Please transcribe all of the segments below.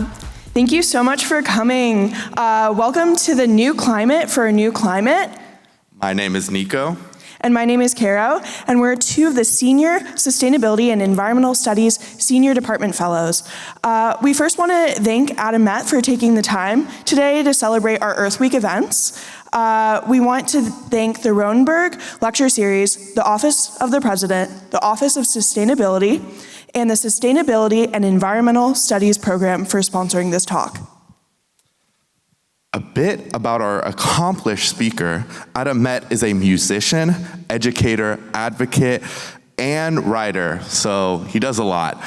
Thank you so much for coming. Welcome to the New Climate for a New Climate. My name is Nico. And my name is Caro, and we're two of the Senior Sustainability and Environmental Studies Senior Department Fellows. We first want to thank Adam Met for taking the time today to celebrate our Earth Week events. We want to thank the Rodenberg Lecture Series, the Office of the President, the Office of Sustainability, and the Sustainability and Environmental Studies Program for sponsoring this talk. A bit about our accomplished speaker. Adam Met is a musician, educator, advocate, and writer, so he does a lot.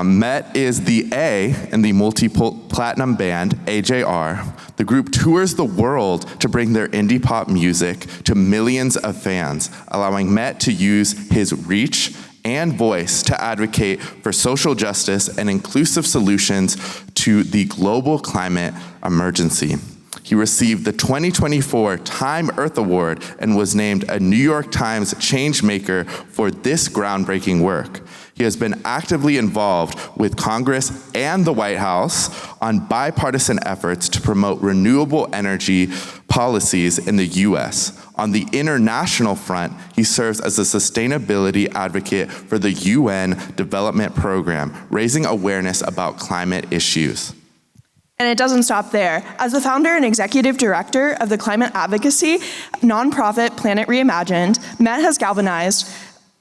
Met is the A in the multi-platinum band AJR. The group tours the world to bring their indie pop music to millions of fans, allowing Met to use his reach and voice to advocate for social justice and inclusive solutions to the global climate emergency. He received the 2024 Time Earth Award and was named a New York Times Changemaker for this groundbreaking work. He has been actively involved with Congress and the White House on bipartisan efforts to promote renewable energy policies in the US. On the international front, he serves as a sustainability advocate for the UN Development Program, raising awareness about climate issues. And it doesn't stop there. As the founder and executive director of the climate advocacy nonprofit Planet Reimagined, Met has galvanized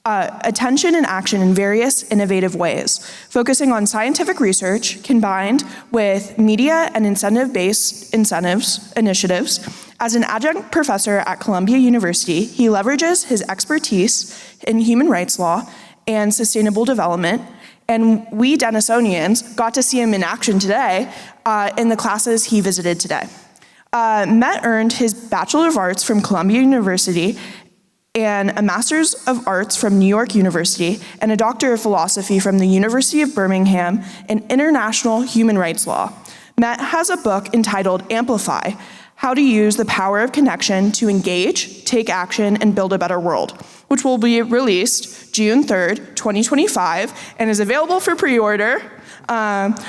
attention and action in various innovative ways, focusing on scientific research combined with media and initiatives. As an adjunct professor at Columbia University, he leverages his expertise in human rights law and sustainable development. And we Denisonians got to see him in action today in the classes he visited today. Met earned his Bachelor of Arts from Columbia University and a Master's of Arts from New York University and a Doctor of Philosophy from the University of Birmingham in International Human Rights Law. Met has a book entitled Amplify: How to Use the Power of Connection to Engage, Take Action, and Build a Better World, which will be released June 3rd, 2025, and is available for pre-order.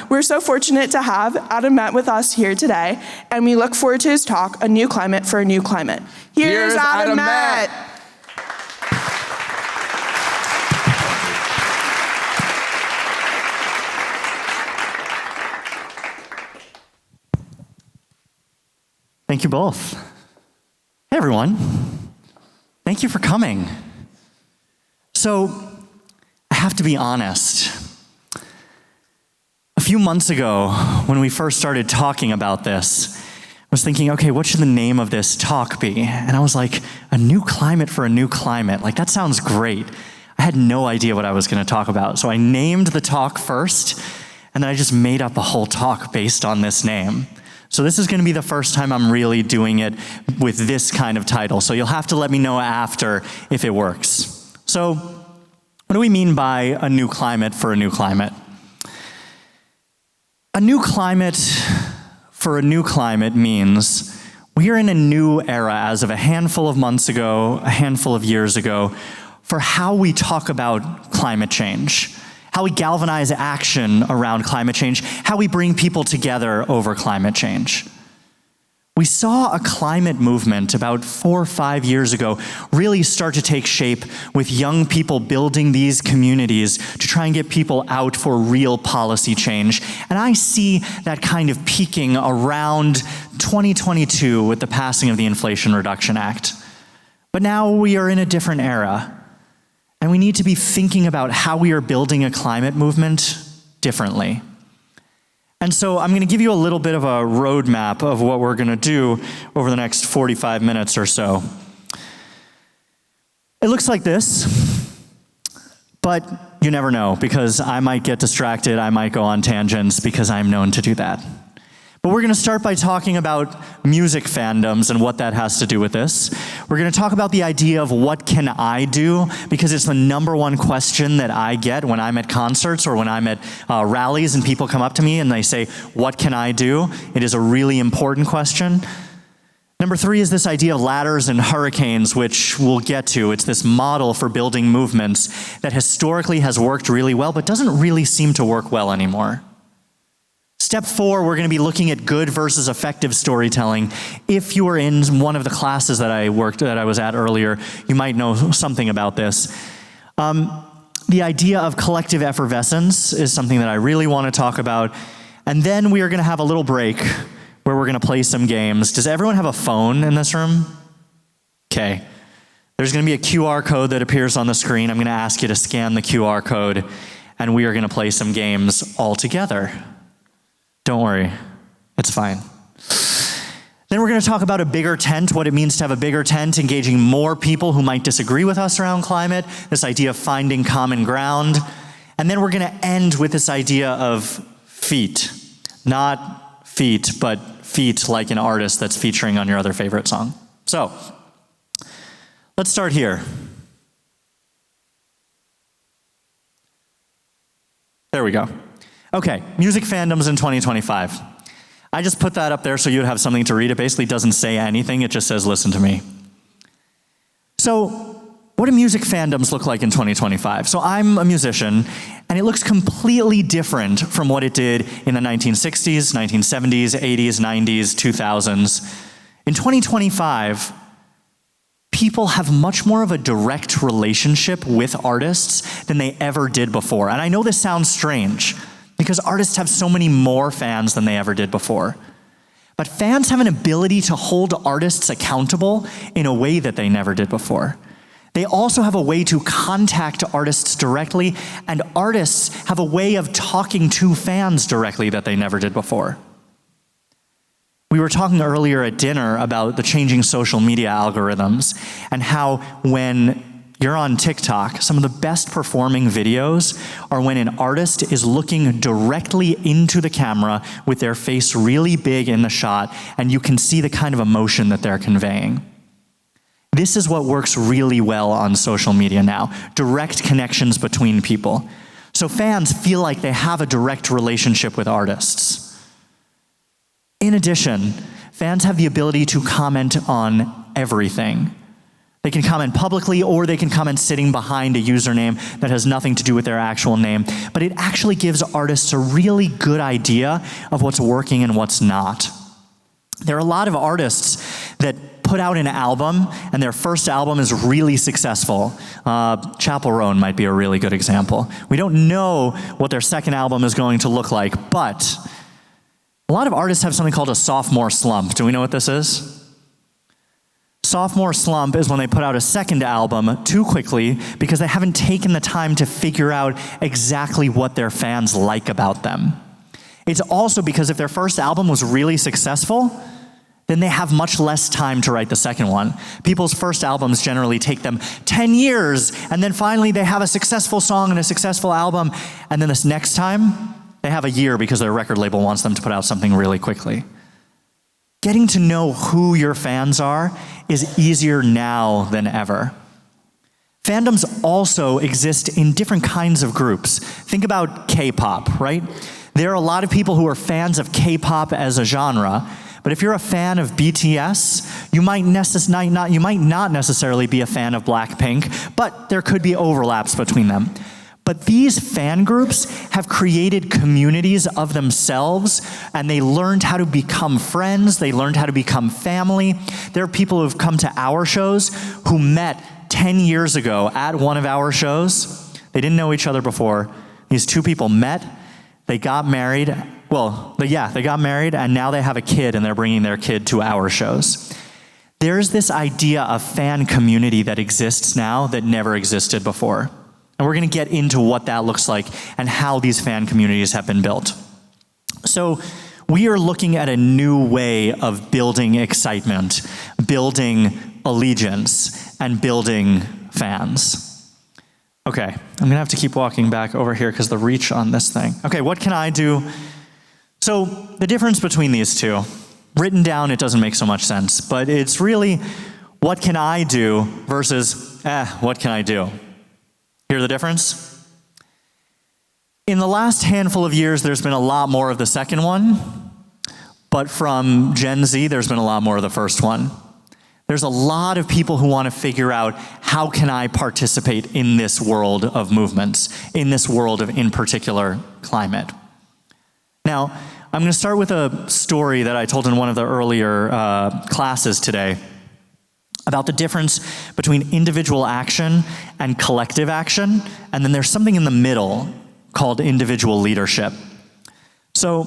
We're so fortunate to have Adam Met with us here today, and we look forward to his talk, A New Climate for a New Climate. Here's Adam Met. Thank you both. Hey everyone, thank you for coming. So, I have to be honest. A few months ago, when we first started talking about this, I was thinking, okay, what should the name of this talk be? And I was like, A New Climate for a New Climate. Like, that sounds great. I had no idea what I was gonna talk about. So I named the talk first, and then I just made up a whole talk based on this name. So this is gonna be the first time I'm really doing it with this kind of title. So you'll have to let me know after if it works. So what do we mean by a new climate for a new climate? A new climate for a new climate means we are in a new era as of a handful of months ago, a handful of years ago, for how we talk about climate change, how we galvanize action around climate change, how we bring people together over climate change. We saw a climate movement about 4 or 5 years ago really start to take shape with young people building these communities to try and get people out for real policy change. And I see that kind of peaking around 2022 with the passing of the Inflation Reduction Act. But now we are in a different era. And we need to be thinking about how we are building a climate movement differently. And so I'm gonna give you a little bit of a roadmap of what we're gonna do over the next 45 minutes or so. It looks like this, but you never know, because I might get distracted, I might go on tangents, because I'm known to do that. But we're gonna start by talking about music fandoms and what that has to do with this. We're gonna talk about the idea of what can I do, because it's the #1 question that I get when I'm at concerts or when I'm at rallies and people come up to me and they say, what can I do? It is a really important question. Number 3 is this idea of ladders and hurricanes, which we'll get to. It's this model for building movements that historically has worked really well, but doesn't really seem to work well anymore. Step 4, we're going to be looking at good versus effective storytelling. If you were in one of the classes that I was at earlier, you might know something about this. The idea of collective effervescence is something that I really want to talk about. And then we are going to have a little break where we're going to play some games. Does everyone have a phone in this room? Okay. There's going to be a QR code that appears on the screen. I'm going to ask you to scan the QR code, and we are going to play some games all together. Don't worry, it's fine. Then we're going to talk about a bigger tent, what it means to have a bigger tent, engaging more people who might disagree with us around climate, this idea of finding common ground. And then we're going to end with this idea of feat. Not feet, but feat like an artist that's featuring on your other favorite song. So, let's start here. There we go. Okay, music fandoms in 2025. I just put that up there so you'd have something to read. It basically doesn't say anything, it just says, listen to me. So, what do music fandoms look like in 2025? So I'm a musician, and it looks completely different from what it did in the 1960s, 1970s, 80s, 90s, 2000s. In 2025, people have much more of a direct relationship with artists than they ever did before. And I know this sounds strange, because artists have so many more fans than they ever did before. But fans have an ability to hold artists accountable in a way that they never did before. They also have a way to contact artists directly, and artists have a way of talking to fans directly that they never did before. We were talking earlier at dinner about the changing social media algorithms and how when you're on TikTok, some of the best performing videos are when an artist is looking directly into the camera with their face really big in the shot, and you can see the kind of emotion that they're conveying. This is what works really well on social media now, direct connections between people. So fans feel like they have a direct relationship with artists. In addition, fans have the ability to comment on everything. They can comment publicly, or they can comment sitting behind a username that has nothing to do with their actual name. But it actually gives artists a really good idea of what's working and what's not. There are a lot of artists that put out an album, and their first album is really successful. Chappell Roan might be a really good example. We don't know what their second album is going to look like, but a lot of artists have something called a sophomore slump. Do we know what this is? Sophomore slump is when they put out a second album too quickly because they haven't taken the time to figure out exactly what their fans like about them. It's also because if their first album was really successful, then they have much less time to write the second one. People's first albums generally take them 10 years, and then finally they have a successful song and a successful album, and then this next time, they have a year because their record label wants them to put out something really quickly. Getting to know who your fans are is easier now than ever. Fandoms also exist in different kinds of groups. Think about K-pop, right? There are a lot of people who are fans of K-pop as a genre, but if you're a fan of BTS, you might not necessarily be a fan of Blackpink, but there could be overlaps between them. But these fan groups have created communities of themselves, and they learned how to become friends, they learned how to become family. There are people who have come to our shows who met 10 years ago at one of our shows. They didn't know each other before. These two people met, they got married. They got married, and now they have a kid, and they're bringing their kid to our shows. There's this idea of fan community that exists now that never existed before. And we're going to get into what that looks like and how these fan communities have been built. So we are looking at a new way of building excitement, building allegiance, and building fans. Okay, I'm going to have to keep walking back over here because the reach on this thing. Okay, what can I do? So the difference between these two, written down, it doesn't make so much sense, but it's really what can I do versus what can I do? Hear the difference? In the last handful of years, there's been a lot more of the second one, but from Gen Z, there's been a lot more of the first one. There's a lot of people who want to figure out, how can I participate in this world of movements, in this world of, in particular, climate? Now, I'm going to start with a story that I told in one of the earlier classes today about the difference between individual action and collective action, and then there's something in the middle called individual leadership. So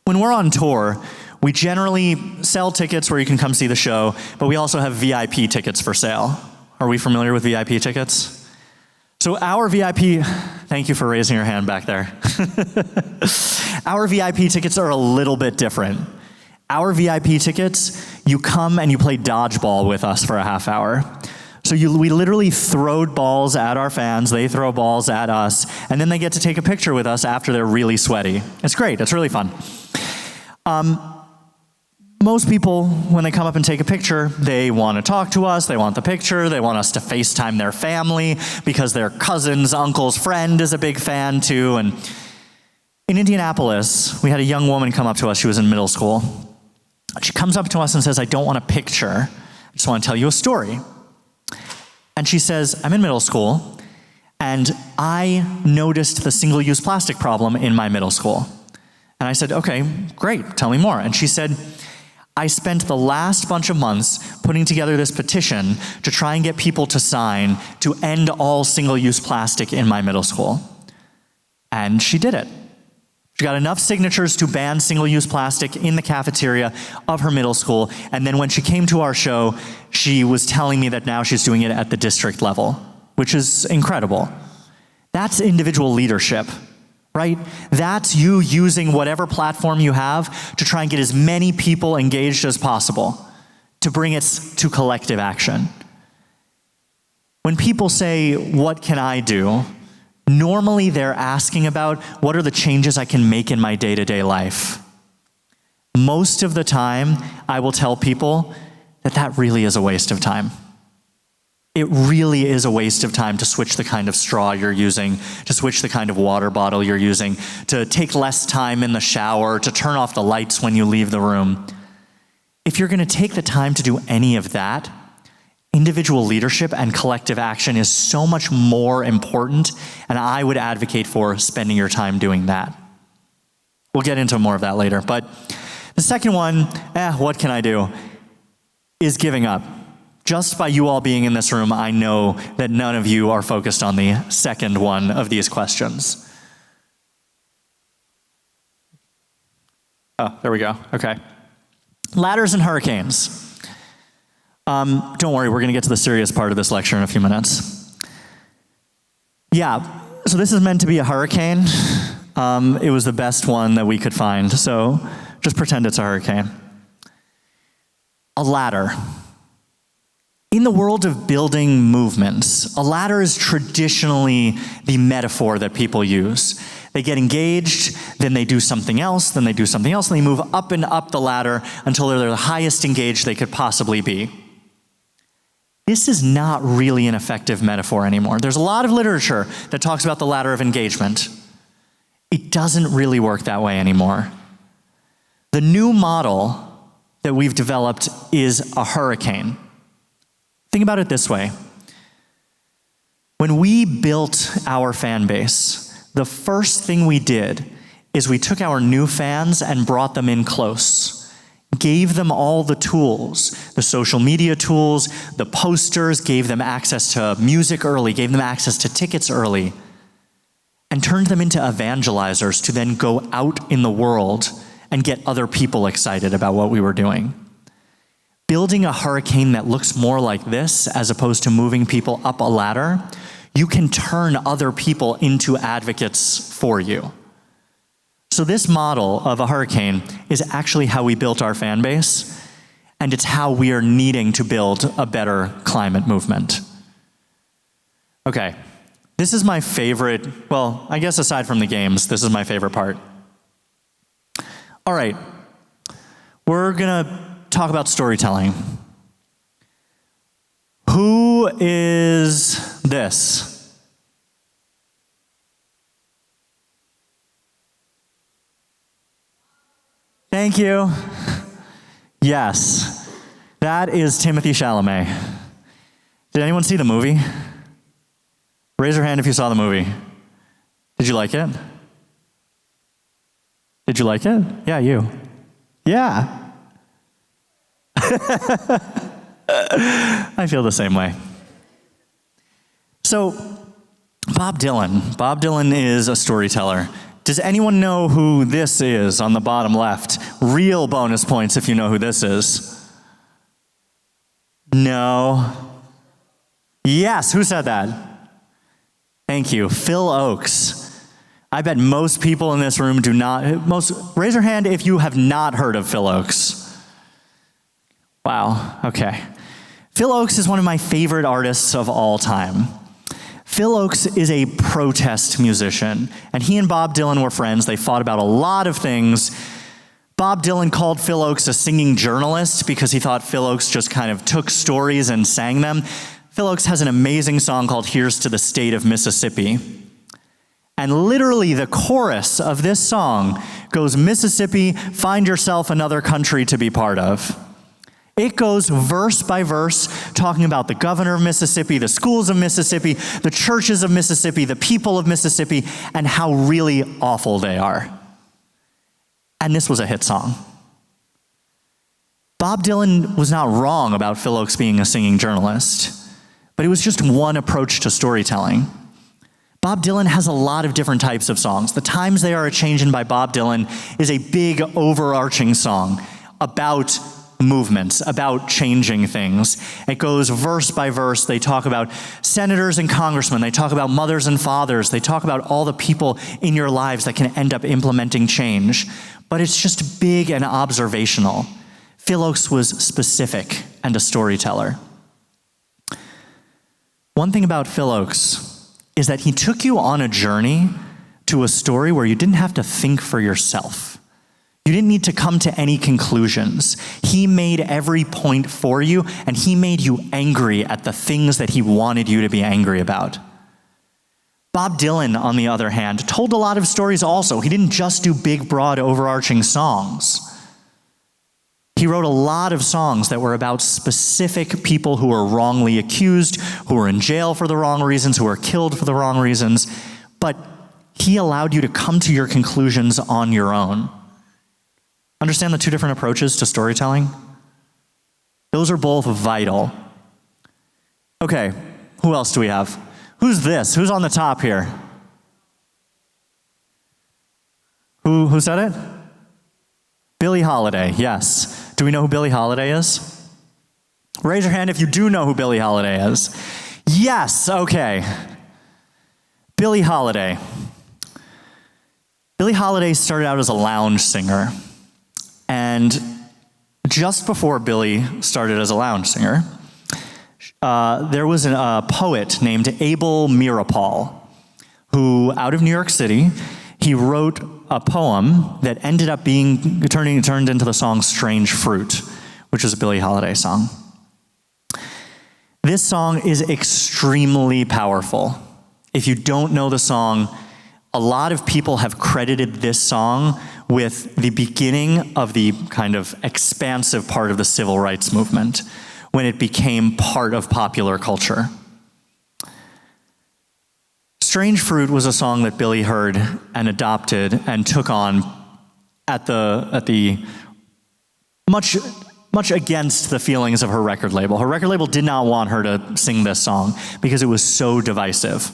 when we're on tour, we generally sell tickets where you can come see the show, but we also have VIP tickets for sale. Are we familiar with VIP tickets? So our VIP, thank you for raising your hand back there. Our VIP tickets are a little bit different. Our VIP tickets, you come and you play dodgeball with us for a half hour. So we literally throw balls at our fans, they throw balls at us, and then they get to take a picture with us after they're really sweaty. It's great, it's really fun. Most people, when they come up and take a picture, they want to talk to us, they want the picture, they want us to FaceTime their family because their cousin's uncle's friend is a big fan too. And in Indianapolis, we had a young woman come up to us, she was in middle school. She comes up to us and says, I don't want a picture, I just want to tell you a story. And she says, I'm in middle school, and I noticed the single-use plastic problem in my middle school. And I said, okay, great, tell me more. And she said, I spent the last bunch of months putting together this petition to try and get people to sign to end all single-use plastic in my middle school. And she did it. She got enough signatures to ban single-use plastic in the cafeteria of her middle school, and then when she came to our show, she was telling me that now she's doing it at the district level, which is incredible. That's individual leadership, right? That's you using whatever platform you have to try and get as many people engaged as possible, to bring it to collective action. When people say, what can I do? Normally they're asking about what are the changes I can make in my day-to-day life. Most of the time, I will tell people that that really is a waste of time. It really is a waste of time to switch the kind of straw you're using, to switch the kind of water bottle you're using, to take less time in the shower, to turn off the lights when you leave the room. If you're going to take the time to do any of that, individual leadership and collective action is so much more important, and I would advocate for spending your time doing that. We'll get into more of that later. But the second one, what can I do, is giving up. Just by you all being in this room, I know that none of you are focused on the second one of these questions. Oh, there we go. Okay. Ladders and hurricanes. Don't worry, we're going to get to the serious part of this lecture in a few minutes. Yeah, so this is meant to be a hurricane. It was the best one that we could find, so just pretend it's a hurricane. A ladder. In the world of building movements, a ladder is traditionally the metaphor that people use. They get engaged, then they do something else, then they do something else, and they move up and up the ladder until they're the highest engaged they could possibly be. This is not really an effective metaphor anymore. There's a lot of literature that talks about the ladder of engagement. It doesn't really work that way anymore. The new model that we've developed is a hurricane. Think about it this way. When we built our fan base, the first thing we did is we took our new fans and brought them in close. Gave them all the tools, the social media tools, the posters, gave them access to music early, gave them access to tickets early, and turned them into evangelizers to then go out in the world and get other people excited about what we were doing. Building a hurricane that looks more like this, as opposed to moving people up a ladder, you can turn other people into advocates for you. So this model of a hurricane is actually how we built our fan base, and it's how we are needing to build a better climate movement. Okay, this is my favorite, well, I guess aside from the games, this is my favorite part. All right, we're gonna talk about storytelling. Who is this? Thank you. Yes, that is Timothée Chalamet. Did anyone see the movie? Raise your hand if you saw the movie. Did you like it? Did you like it? Yeah, you. Yeah. I feel the same way. So, Bob Dylan. Bob Dylan is a storyteller. Does anyone know who this is on the bottom left? Real bonus points if you know who this is. No. Yes, who said that? Thank you. Phil Oakes. I bet most people in this room do not, raise your hand if you have not heard of Phil Oakes. Wow, okay. Phil Oakes is one of my favorite artists of all time. Phil Oakes is a protest musician, and he and Bob Dylan were friends. They fought about a lot of things. Bob Dylan called Phil Oakes a singing journalist because he thought Phil Oakes just kind of took stories and sang them. Phil Oakes has an amazing song called Here's to the State of Mississippi. And literally the chorus of this song goes, Mississippi, find yourself another country to be part of. It goes verse by verse, talking about the governor of Mississippi, the schools of Mississippi, the churches of Mississippi, the people of Mississippi, and how really awful they are. And this was a hit song. Bob Dylan was not wrong about Phil Oakes being a singing journalist, but it was just one approach to storytelling. Bob Dylan has a lot of different types of songs. The Times They Are A-Changin' by Bob Dylan is a big overarching song about movements, about changing things. It goes verse by verse. They talk about senators and congressmen. They talk about mothers and fathers. They talk about all the people in your lives that can end up implementing change. But it's just big and observational. Phil Oakes was specific and a storyteller. One thing about Phil Oakes is that he took you on a journey to a story where you didn't have to think for yourself. You didn't need to come to any conclusions. He made every point for you, and he made you angry at the things that he wanted you to be angry about. Bob Dylan, on the other hand, told a lot of stories also. He didn't just do big, broad, overarching songs. He wrote a lot of songs that were about specific people who were wrongly accused, who were in jail for the wrong reasons, who were killed for the wrong reasons, but he allowed you to come to your conclusions on your own. Understand the two different approaches to storytelling? Those are both vital. Okay, who else do we have? Who's this? Who's on the top here? Who said it? Billie Holiday, yes. Do we know who Billie Holiday is? Raise your hand if you do know who Billie Holiday is. Yes, okay. Billie Holiday. Billie Holiday started out as a lounge singer. And just before Billie started as a lounge singer, there was a poet named Abel Meeropol, who, out of New York City, he wrote a poem that ended up turned into the song Strange Fruit, which is a Billie Holiday song. This song is extremely powerful. If you don't know the song, a lot of people have credited this song with the beginning of the kind of expansive part of the civil rights movement, when it became part of popular culture. Strange Fruit was a song that Billie heard and adopted and took on at the much against the feelings of her record label. Her record label did not want her to sing this song because it was so divisive.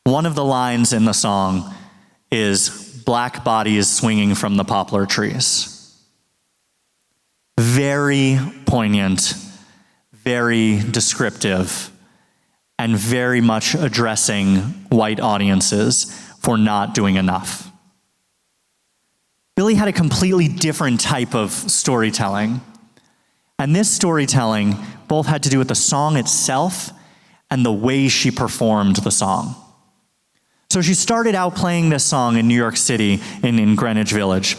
One of the lines in the song is black bodies swinging from the poplar trees. Very poignant, very descriptive, and very much addressing white audiences for not doing enough. Billie had a completely different type of storytelling. And this storytelling both had to do with the song itself and the way she performed the song. So she started out playing this song in New York City, in Greenwich Village.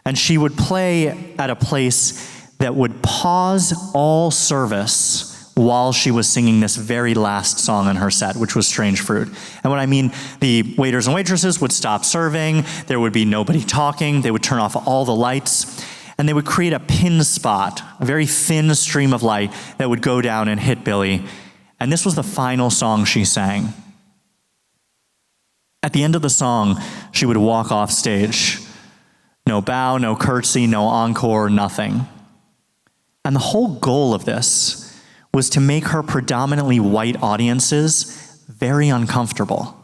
And she would play at a place that would pause all service while she was singing this very last song in her set, which was Strange Fruit. And what I mean, the waiters and waitresses would stop serving, there would be nobody talking, they would turn off all the lights, and they would create a pin spot, a very thin stream of light that would go down and hit Billie. And this was the final song she sang. At the end of the song, she would walk off stage, No bow, no curtsy, no encore, nothing. And the whole goal of this was to make her predominantly white audiences very uncomfortable.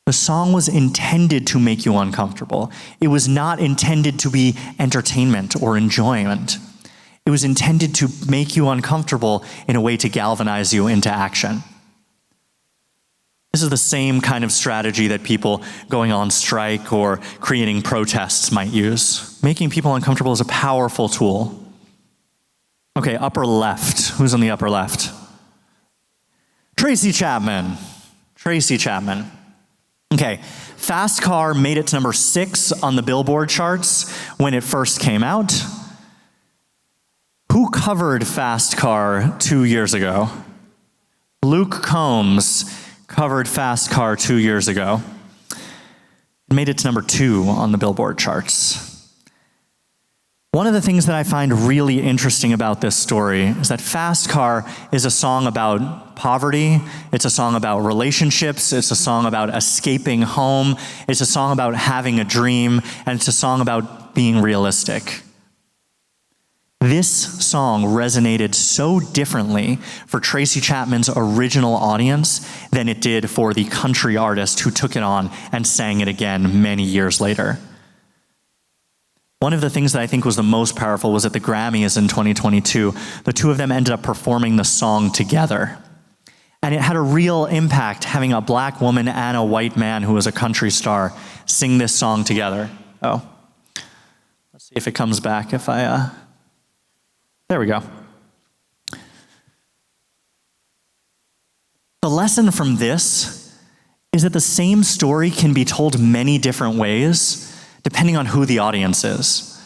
The song was intended to make you uncomfortable. It was not intended to be entertainment or enjoyment. It was intended to make you uncomfortable in a way to galvanize you into action. This is the same kind of strategy that people going on strike or creating protests might use. Making people uncomfortable is a powerful tool. Okay, upper left. Who's on the upper left? Tracy Chapman. Tracy Chapman. Okay, Fast Car made it to number 6 on the Billboard charts when it first came out. Who covered Fast Car 2 years ago? Luke Combs covered Fast Car 2 years ago. It made it to number 2 on the Billboard charts. One of the things that I find really interesting about this story is that Fast Car is a song about poverty, it's a song about relationships, it's a song about escaping home, it's a song about having a dream, and it's a song about being realistic. This song resonated so differently for Tracy Chapman's original audience than it did for the country artist who took it on and sang it again many years later. One of the things that I think was the most powerful was at the Grammys in 2022, the two of them ended up performing the song together. And it had a real impact having a black woman and a white man who was a country star sing this song together. Oh, let's see if it comes back there we go. The lesson from this is that the same story can be told many different ways depending on who the audience is.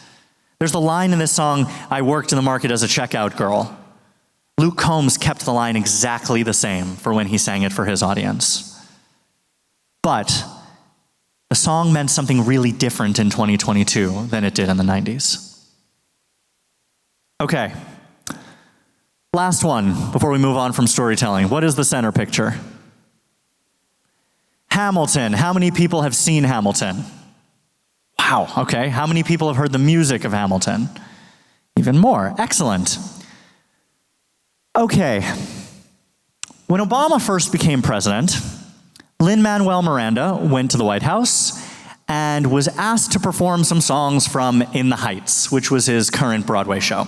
There's the line in this song, "I worked in the market as a checkout girl." Luke Combs kept the line exactly the same for when he sang it for his audience. But the song meant something really different in 2022 than it did in the 90s. Okay, last one before we move on from storytelling. What is the center picture? Hamilton. How many people have seen Hamilton? Wow, okay. How many people have heard the music of Hamilton? Even more. Excellent. Okay. When Obama first became president, Lin-Manuel Miranda went to the White House and was asked to perform some songs from In the Heights, which was his current Broadway show.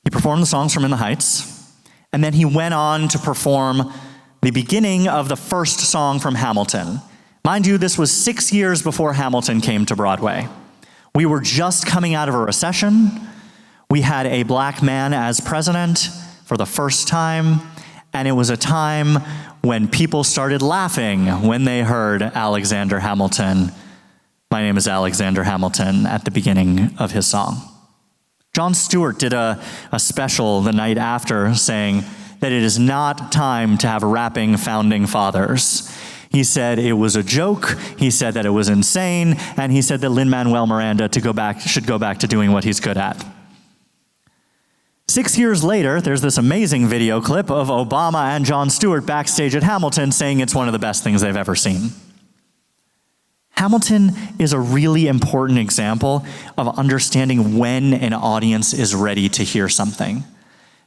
He performed the songs from In the Heights, and then he went on to perform the beginning of the first song from Hamilton. Mind you, this was 6 years before Hamilton came to Broadway. We were just coming out of a recession. We had a black man as president for the first time, and it was a time when people started laughing when they heard Alexander Hamilton, "My name is Alexander Hamilton," at the beginning of his song. Jon Stewart did a special the night after saying that it is not time to have rapping founding fathers. He said it was a joke, he said that it was insane, and he said that Lin-Manuel Miranda should go back to doing what he's good at. 6 years later, there's this amazing video clip of Obama and Jon Stewart backstage at Hamilton saying it's one of the best things they've ever seen. Hamilton is a really important example of understanding when an audience is ready to hear something.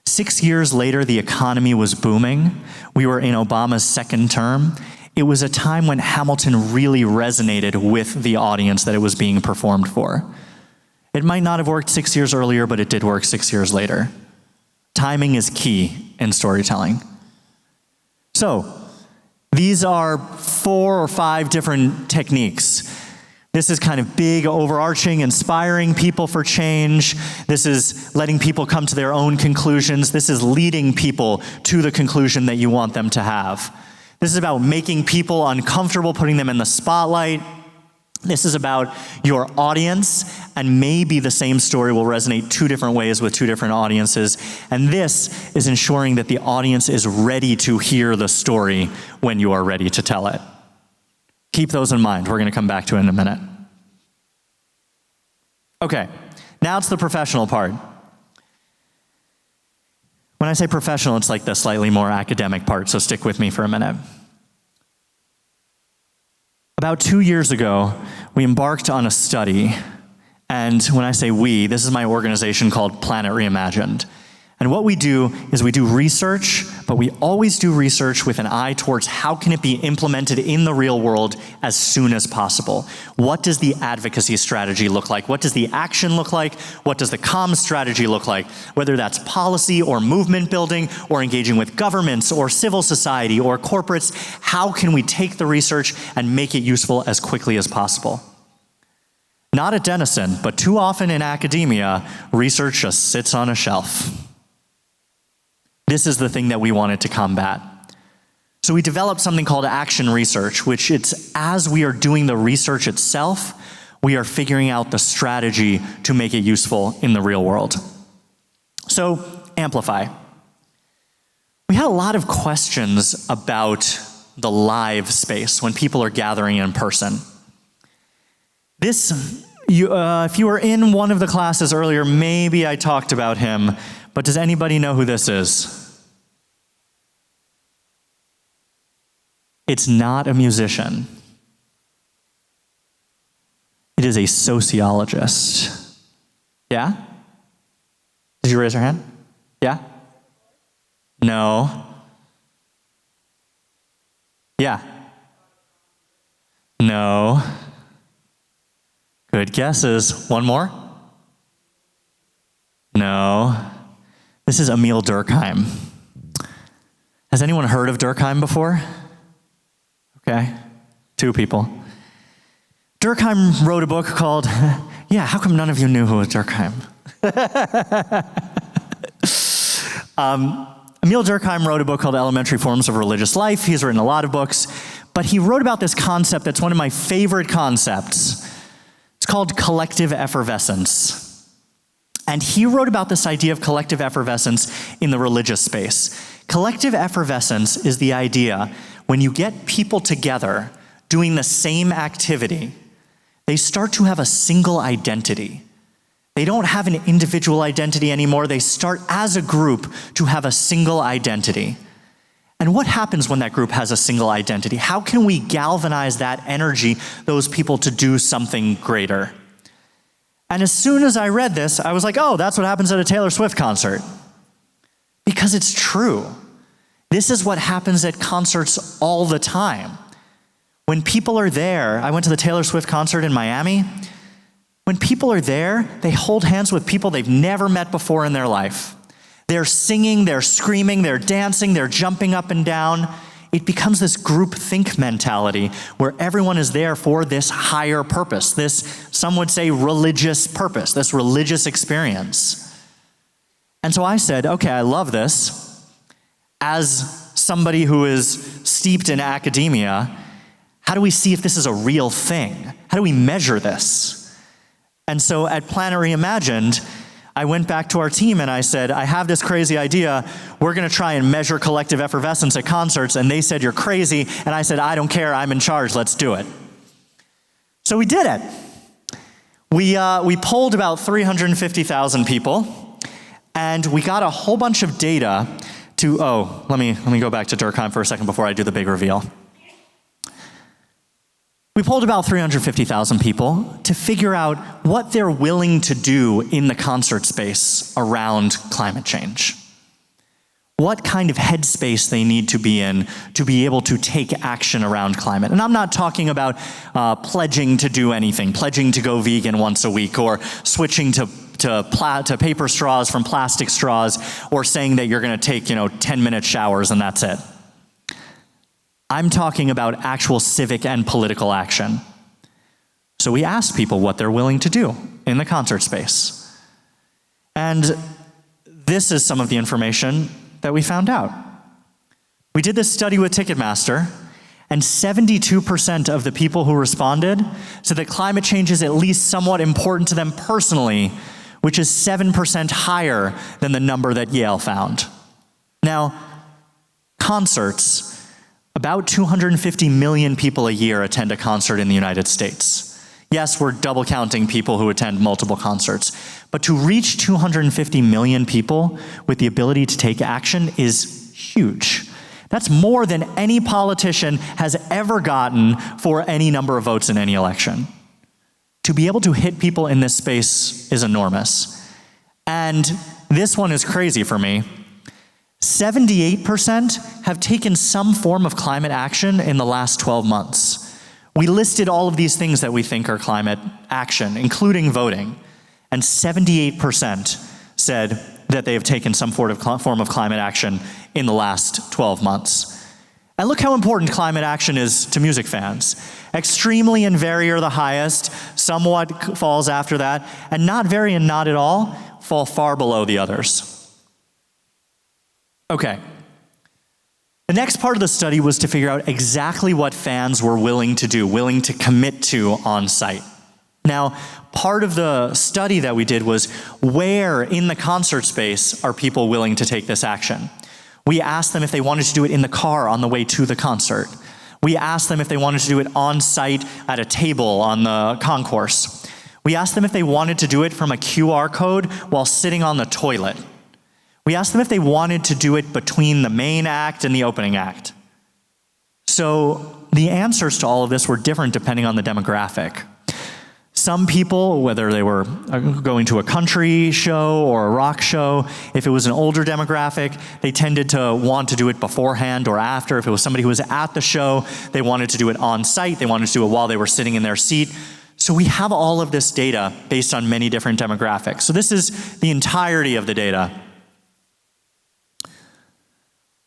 6 years later, the economy was booming. We were in Obama's second term. It was a time when Hamilton really resonated with the audience that it was being performed for. It might not have worked 6 years earlier, but it did work 6 years later. Timing is key in storytelling. So, these are 4 or 5 different techniques. This is kind of big, overarching, inspiring people for change. This is letting people come to their own conclusions. This is leading people to the conclusion that you want them to have. This is about making people uncomfortable, putting them in the spotlight. This is about your audience, and maybe the same story will resonate 2 different ways with 2 different audiences. And this is ensuring that the audience is ready to hear the story when you are ready to tell it. Keep those in mind. We're going to come back to it in a minute. Okay, now it's the professional part. When I say professional, it's like the slightly more academic part, so stick with me for a minute. About 2 years ago, we embarked on a study. And when I say we, this is my organization called Planet Reimagined. And what we do is we do research, but we always do research with an eye towards how can it be implemented in the real world as soon as possible. What does the advocacy strategy look like? What does the action look like? What does the comms strategy look like? Whether that's policy or movement building or engaging with governments or civil society or corporates, how can we take the research and make it useful as quickly as possible? Not at Denison, but too often in academia, research just sits on a shelf. This is the thing that we wanted to combat. So we developed something called action research, which it's as we are doing the research itself, we are figuring out the strategy to make it useful in the real world. So Amplify. We had a lot of questions about the live space when people are gathering in person. If you were in one of the classes earlier, maybe I talked about him, but does anybody know who this is? It's not a musician. It is a sociologist. Yeah? Did you raise your hand? Yeah? No. Yeah? No. Good guesses. One more? No. This is Emil Durkheim. Has anyone heard of Durkheim before? Okay, 2 people. Durkheim wrote a book called, yeah, how come none of you knew who was Durkheim? Emil Durkheim wrote a book called Elementary Forms of Religious Life. He's written a lot of books, but he wrote about this concept that's one of my favorite concepts. It's called collective effervescence. And he wrote about this idea of collective effervescence in the religious space. Collective effervescence is the idea when you get people together doing the same activity, they start to have a single identity. They don't have an individual identity anymore. They start as a group to have a single identity. And what happens when that group has a single identity? How can we galvanize that energy, those people, to do something greater? And as soon as I read this, I was like, oh, that's what happens at a Taylor Swift concert. Because it's true. This is what happens at concerts all the time. When people are there, I went to the Taylor Swift concert in Miami. When people are there, they hold hands with people they've never met before in their life. They're singing, they're screaming, they're dancing, they're jumping up and down. It becomes this group think mentality where everyone is there for this higher purpose, this, some would say, religious purpose, this religious experience. And so I said, okay, I love this. As somebody who is steeped in academia, how do we see if this is a real thing? How do we measure this? And so at Planet Reimagined, I went back to our team and I said, I have this crazy idea. We're going to try and measure collective effervescence at concerts. And they said, you're crazy. And I said, I don't care. I'm in charge. Let's do it. So we did it. We polled about 350,000 people, and we got a whole bunch of data to, let me go back to Durkheim for a second before I do the big reveal. We polled about 350,000 people to figure out what they're willing to do in the concert space around climate change. What kind of headspace they need to be in to be able to take action around climate. And I'm not talking about pledging to do anything, pledging to go vegan once a week, or switching to paper straws from plastic straws, or saying that you're going to take 10-minute showers and that's it. I'm talking about actual civic and political action. So we asked people what they're willing to do in the concert space. And this is some of the information that we found out. We did this study with Ticketmaster, and 72% of the people who responded said that climate change is at least somewhat important to them personally, which is 7% higher than the number that Yale found. Now, concerts, about 250 million people a year attend a concert in the United States. Yes, we're double counting people who attend multiple concerts, but to reach 250 million people with the ability to take action is huge. That's more than any politician has ever gotten for any number of votes in any election. To be able to hit people in this space is enormous. And this one is crazy for me. 78% have taken some form of climate action in the last 12 months. We listed all of these things that we think are climate action, including voting, and 78% said that they have taken some form of climate action in the last 12 months. And look how important climate action is to music fans. Extremely and very are the highest, somewhat falls after that, and not very and not at all fall far below the others. Okay. The next part of the study was to figure out exactly what fans were willing to do, willing to commit to on site. Now, part of the study that we did was where in the concert space are people willing to take this action? We asked them if they wanted to do it in the car on the way to the concert. We asked them if they wanted to do it on site at a table on the concourse. We asked them if they wanted to do it from a QR code while sitting on the toilet. We asked them if they wanted to do it between the main act and the opening act. So the answers to all of this were different depending on the demographic. Some people, whether they were going to a country show or a rock show, if it was an older demographic, they tended to want to do it beforehand or after. If it was somebody who was at the show, they wanted to do it on site. They wanted to do it while they were sitting in their seat. So we have all of this data based on many different demographics. So this is the entirety of the data.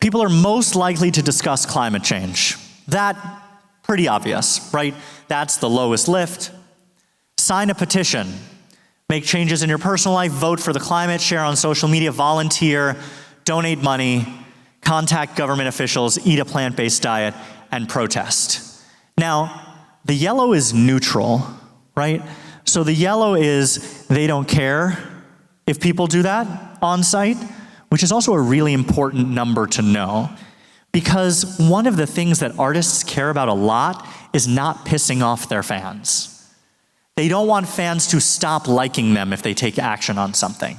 People are most likely to discuss climate change. That, pretty obvious, right? That's the lowest lift. Sign a petition, make changes in your personal life, vote for the climate, share on social media, volunteer, donate money, contact government officials, eat a plant-based diet, and protest. Now, the yellow is neutral, right? So the yellow is they don't care if people do that on site, which is also a really important number to know, because one of the things that artists care about a lot is not pissing off their fans. They don't want fans to stop liking them if they take action on something.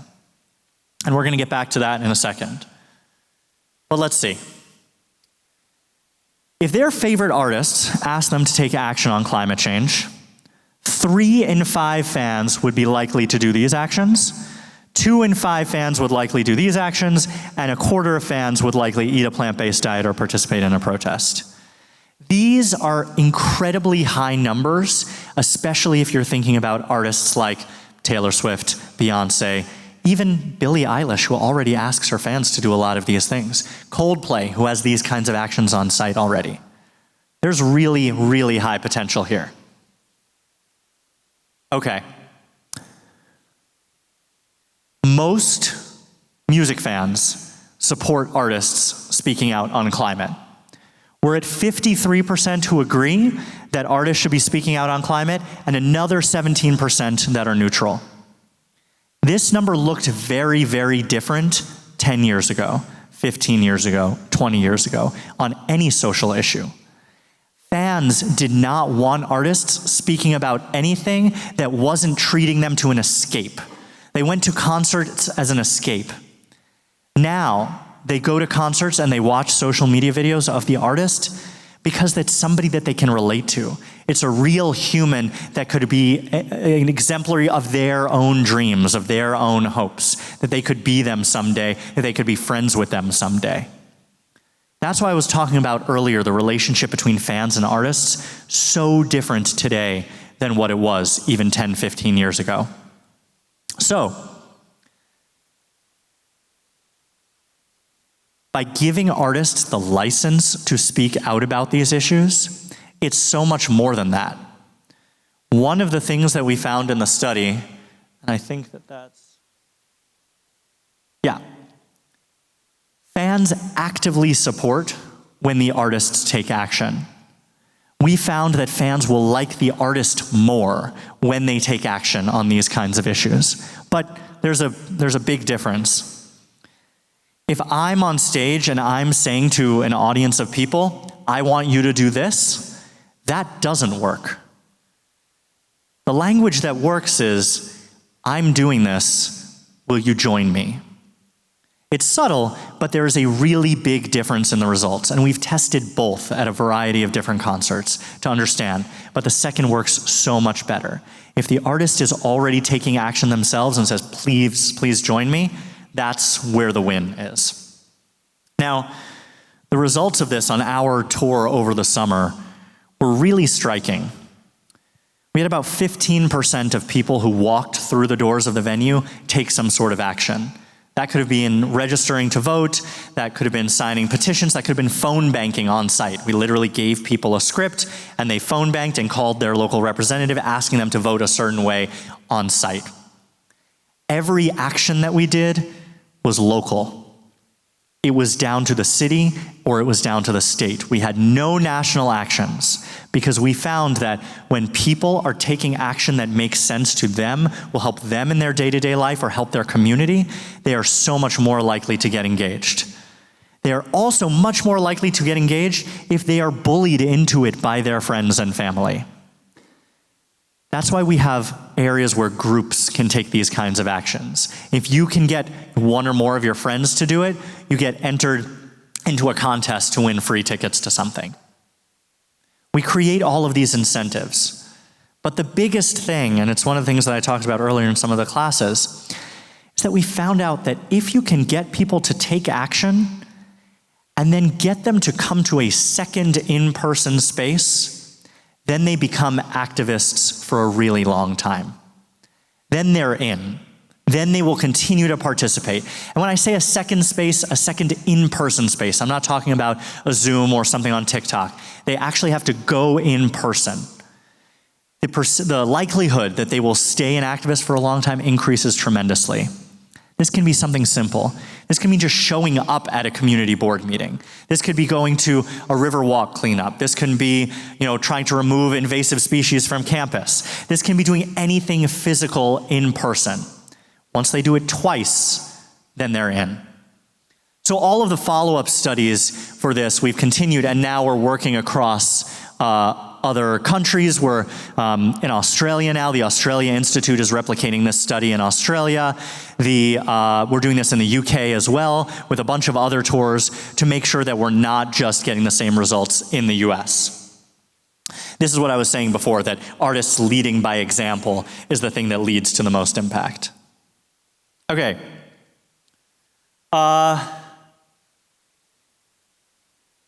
And we're going to get back to that in a second. But let's see. If their favorite artists asked them to take action on climate change, 3 in 5 fans would be likely to do these actions, 2 in 5 fans would likely do these actions, and 1/4 of fans would likely eat a plant-based diet or participate in a protest. These are incredibly high numbers, especially if you're thinking about artists like Taylor Swift, Beyonce, even Billie Eilish, who already asks her fans to do a lot of these things. Coldplay, who has these kinds of actions on site already. There's really, really high potential here. Okay. Most music fans support artists speaking out on climate. We're at 53% who agree that artists should be speaking out on climate, and another 17% that are neutral. This number looked very, very different 10 years ago, 15 years ago, 20 years ago, on any social issue. Fans did not want artists speaking about anything that wasn't treating them to an escape. They went to concerts as an escape. Now, they go to concerts and they watch social media videos of the artist because that's somebody that they can relate to. It's a real human that could be an exemplary of their own dreams, of their own hopes, that they could be them someday, that they could be friends with them someday. That's why I was talking about earlier, the relationship between fans and artists, so different today than what it was even 10, 15 years ago. So, by giving artists the license to speak out about these issues, it's so much more than that. One of the things that we found in the study, and I think fans actively support when the artists take action. We found that fans will like the artist more when they take action on these kinds of issues. But there's a big difference. If I'm on stage and I'm saying to an audience of people, I want you to do this, that doesn't work. The language that works is, I'm doing this, will you join me? It's subtle, but there is a really big difference in the results. And we've tested both at a variety of different concerts to understand. But the second works so much better. If the artist is already taking action themselves and says, please join me, that's where the win is. Now, the results of this on our tour over the summer were really striking. We had about 15% of people who walked through the doors of the venue take some sort of action. That could have been registering to vote, that could have been signing petitions, that could have been phone banking on site. We literally gave people a script and they phone banked and called their local representative asking them to vote a certain way on site. Every action that we did was local. It was down to the city or it was down to the state. We had no national actions because we found that when people are taking action that makes sense to them, will help them in their day-to-day life or help their community, they are so much more likely to get engaged. They are also much more likely to get engaged if they are bullied into it by their friends and family. That's why we have areas where groups can take these kinds of actions. If you can get one or more of your friends to do it, you get entered into a contest to win free tickets to something. We create all of these incentives. But the biggest thing, and it's one of the things that I talked about earlier in some of the classes, is that we found out that if you can get people to take action and then get them to come to a second in-person space, then they become activists for a really long time. Then they're in. Then they will continue to participate. And when I say a second space, a second in-person space, I'm not talking about a Zoom or something on TikTok. They actually have to go in person. The likelihood that they will stay an activist for a long time increases tremendously. This can be something simple. This can be just showing up at a community board meeting. This could be going to a river walk cleanup. This can be, trying to remove invasive species from campus. This can be doing anything physical in person. Once they do it twice, then they're in. So all of the follow-up studies for this, we've continued, and now we're working across other countries. We're in Australia now. The Australia Institute is replicating this study in Australia. We're doing this in the UK as well with a bunch of other tours to make sure that we're not just getting the same results in the US. This is what I was saying before, that artists leading by example is the thing that leads to the most impact. Okay.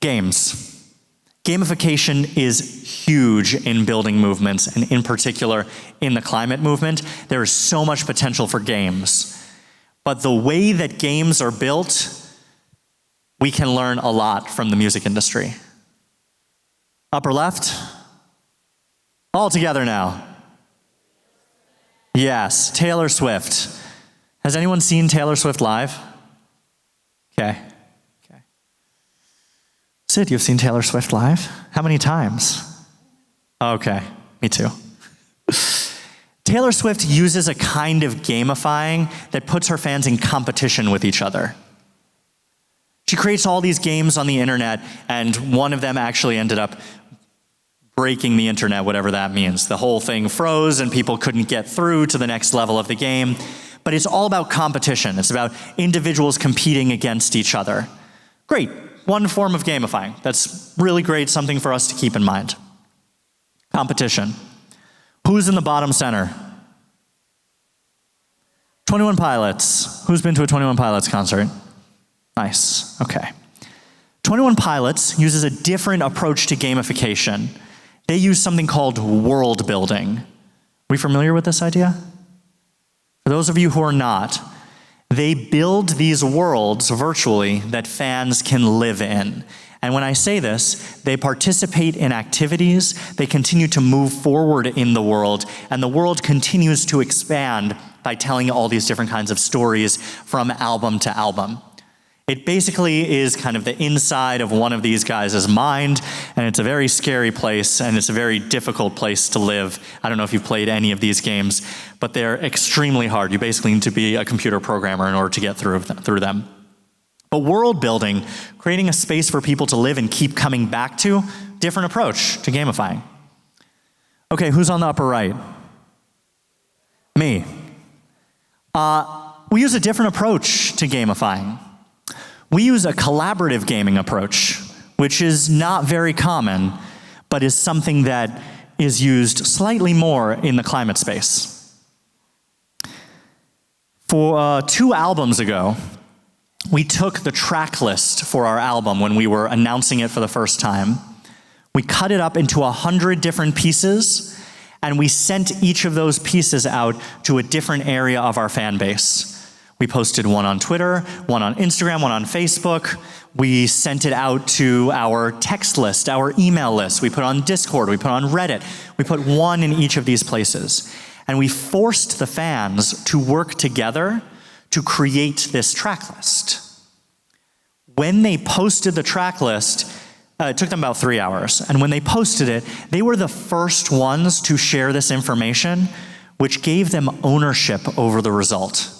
Games. Gamification is huge in building movements, and in particular in the climate movement. There is so much potential for games. But the way that games are built, we can learn a lot from the music industry. Upper left. All together now. Yes, Taylor Swift. Has anyone seen Taylor Swift live? Okay. Sid, you've seen Taylor Swift live? How many times? Okay, me too. Taylor Swift uses a kind of gamifying that puts her fans in competition with each other. She creates all these games on the internet, and one of them actually ended up breaking the internet, whatever that means. The whole thing froze and people couldn't get through to the next level of the game. But it's all about competition. It's about individuals competing against each other. Great. One form of gamifying. That's really great, something for us to keep in mind. Competition. Who's in the bottom center? 21 Pilots. Who's been to a 21 Pilots concert? Nice, okay. 21 Pilots uses a different approach to gamification. They use something called world building. Are we familiar with this idea? For those of you who are not, they build these worlds virtually that fans can live in. And when I say this, they participate in activities, they continue to move forward in the world, and the world continues to expand by telling all these different kinds of stories from album to album. It basically is kind of the inside of one of these guys' mind, and it's a very scary place, and it's a very difficult place to live. I don't know if you've played any of these games, but they're extremely hard. You basically need to be a computer programmer in order to get through them. But world building, creating a space for people to live and keep coming back to, different approach to gamifying. Okay, who's on the upper right? Me. We use a different approach to gamifying. We use a collaborative gaming approach, which is not very common, but is something that is used slightly more in the climate space. For 2 albums ago, we took the track list for our album when we were announcing it for the first time. We cut it up into 100 different pieces, and we sent each of those pieces out to a different area of our fan base. We posted one on Twitter, one on Instagram, one on Facebook. We sent it out to our text list, our email list. We put it on Discord, we put it on Reddit. We put one in each of these places. And we forced the fans to work together to create this track list. When they posted the track list, it took them about 3 hours. And when they posted it, they were the first ones to share this information, which gave them ownership over the result.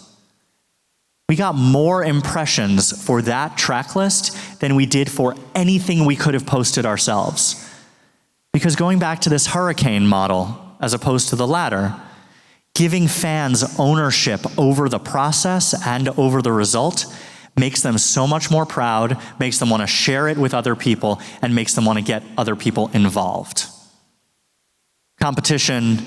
We got more impressions for that track list than we did for anything we could have posted ourselves. Because going back to this hurricane model, as opposed to the latter, giving fans ownership over the process and over the result makes them so much more proud, makes them want to share it with other people, and makes them want to get other people involved. Competition,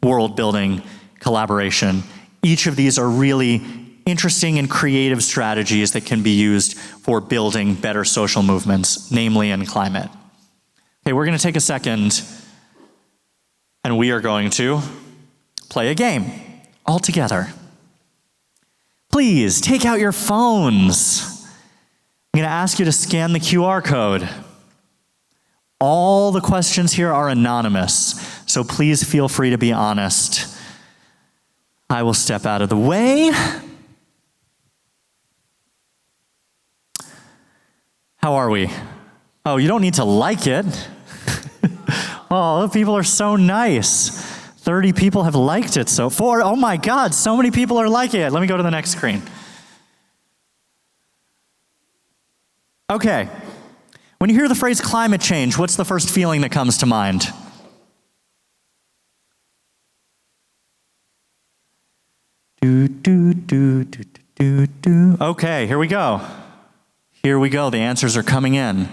world building, collaboration, each of these are really interesting and creative strategies that can be used for building better social movements, namely in climate. Okay, we're going to take a second, and we are going to play a game all together. Please take out your phones. I'm going to ask you to scan the QR code. All the questions here are anonymous, so please feel free to be honest. I will step out of the way. How are we? Oh, you don't need to like it. Oh, people are so nice. 30 people have liked it so far. Oh my God, so many people are liking it. Let me go to the next screen. Okay. When you hear the phrase climate change, what's the first feeling that comes to mind? Okay, here we go. Here we go. The answers are coming in.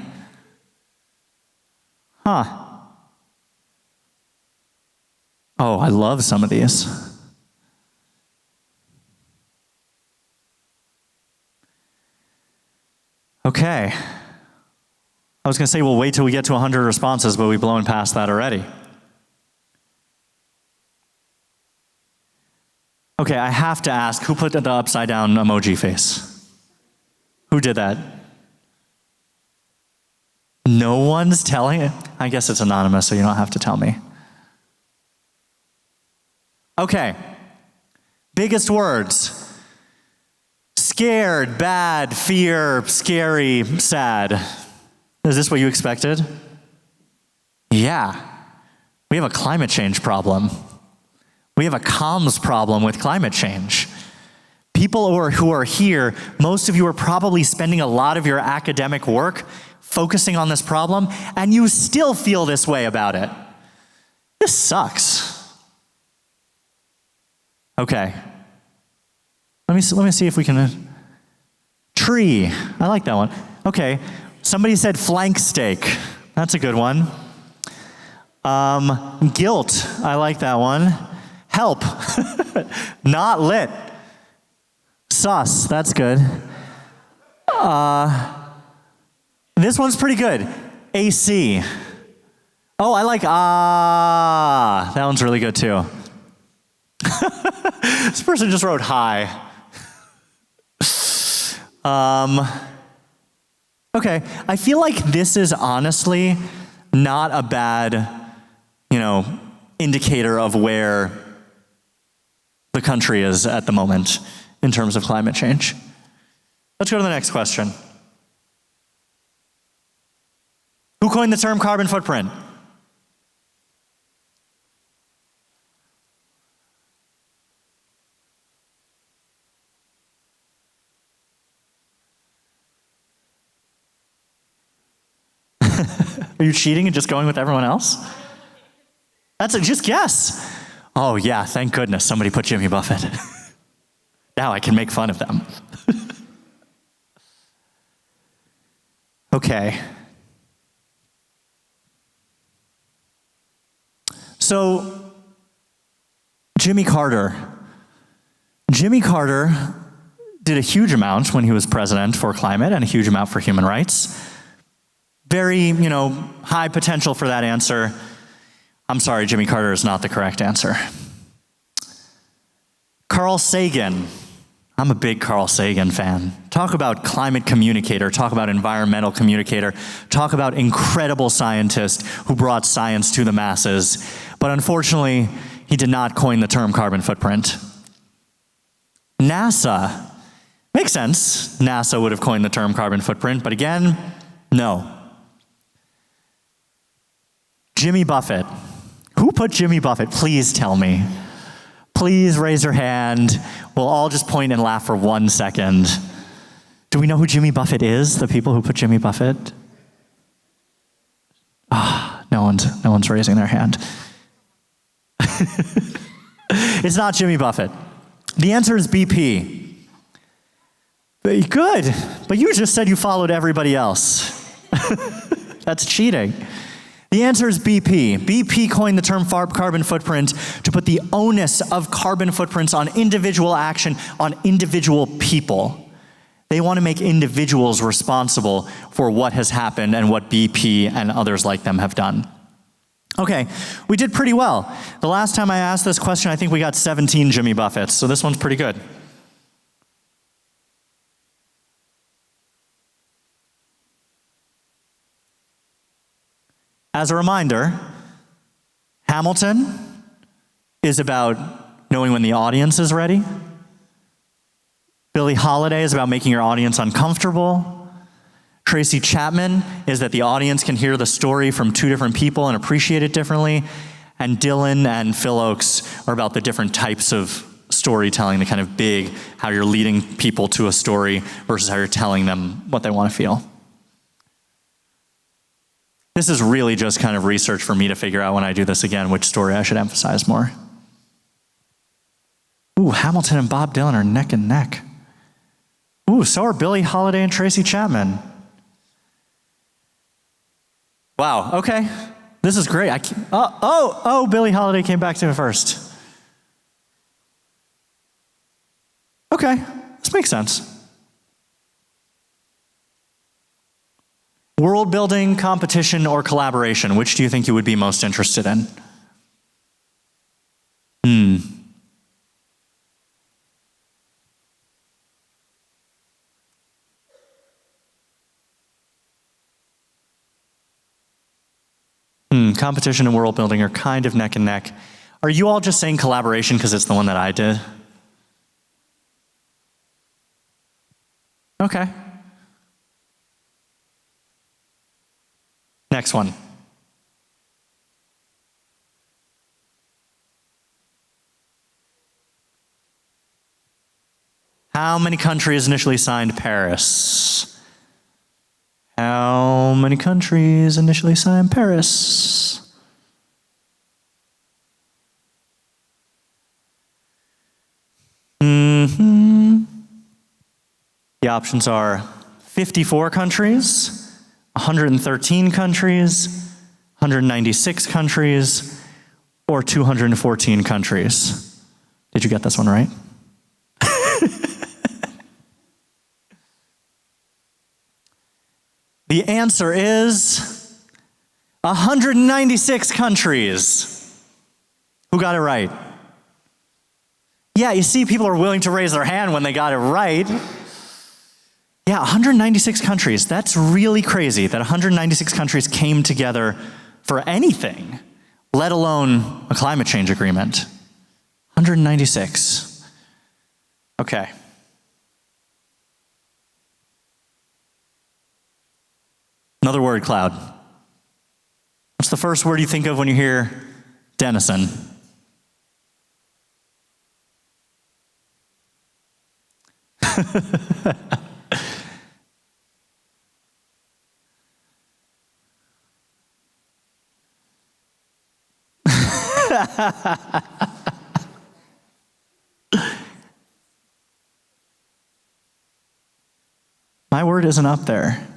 Huh. Oh, I love some of these. Okay. I was going to say we'll wait till we get to 100 responses, but we've blown past that already. Okay, I have to ask, who put the upside down emoji face? Who did that? No one's telling it? I guess it's anonymous, so you don't have to tell me. Okay. Biggest words. Scared, bad, fear, scary, sad. Is this what you expected? Yeah. We have a climate change problem. We have a comms problem with climate change. People who are here, most of you are probably spending a lot of your academic work focusing on this problem, and you still feel this way about it. This sucks. Okay. Let me see if we can. Tree. I like that one. Okay. Somebody said flank steak. That's a good one. Guilt. I like that one. Help. Not lit. Sus. That's good. This one's pretty good. AC. Oh, I like That one's really good too. This person just wrote hi. Okay, I feel like this is honestly not a bad, indicator of where the country is at the moment in terms of climate change. Let's go to the next question. Who coined the term carbon footprint? Are you cheating and just going with everyone else? Just guess. Oh yeah, thank goodness somebody put Jimmy Buffett. Now I can make fun of them. Okay. So, Jimmy Carter. Jimmy Carter did a huge amount when he was president for climate and a huge amount for human rights. Very, high potential for that answer. I'm sorry, Jimmy Carter is not the correct answer. Carl Sagan. I'm a big Carl Sagan fan. Talk about climate communicator, talk about environmental communicator, talk about incredible scientist who brought science to the masses. But unfortunately, he did not coin the term carbon footprint. NASA. Makes sense. NASA would have coined the term carbon footprint, but again, no. Jimmy Buffett. Who put Jimmy Buffett? Please tell me. Please raise your hand. We'll all just point and laugh for 1 second. Do we know who Jimmy Buffett is? The people who put Jimmy Buffett? No one's raising their hand. It's not Jimmy Buffett. The answer is BP. Good, but you just said you followed everybody else. That's cheating. The answer is BP. BP coined the term carbon footprint to put the onus of carbon footprints on individual action, on individual people. They want to make individuals responsible for what has happened and what BP and others like them have done. Okay, we did pretty well. The last time I asked this question, I think we got 17 Jimmy Buffetts, so this one's pretty good. As a reminder, Hamilton is about knowing when the audience is ready. Billie Holiday is about making your audience uncomfortable. Tracy Chapman is that the audience can hear the story from two different people and appreciate it differently. And Dylan and Phil Oakes are about the different types of storytelling, the kind of big, how you're leading people to a story versus how you're telling them what they want to feel. This is really just kind of research for me to figure out when I do this again, which story I should emphasize more. Ooh, Hamilton and Bob Dylan are neck and neck. Ooh, so are Billie Holiday and Tracy Chapman. Wow, okay. This is great. Billie Holiday came back to me first. Okay, this makes sense. World building, competition, or collaboration, which do you think you would be most interested in? Competition and world building are kind of neck and neck. Are you all just saying collaboration because it's the one that I did? Okay. Next one. How many countries initially signed Paris? How many countries initially signed Paris? The options are 54 countries, 113 countries, 196 countries, or 214 countries. Did you get this one right? The answer is 196 countries. Who got it right? Yeah, you see, people are willing to raise their hand when they got it right. Yeah, 196 countries. That's really crazy that 196 countries came together for anything, let alone a climate change agreement. 196. Okay. Another word cloud. What's the first word you think of when you hear Denison? My word isn't up there.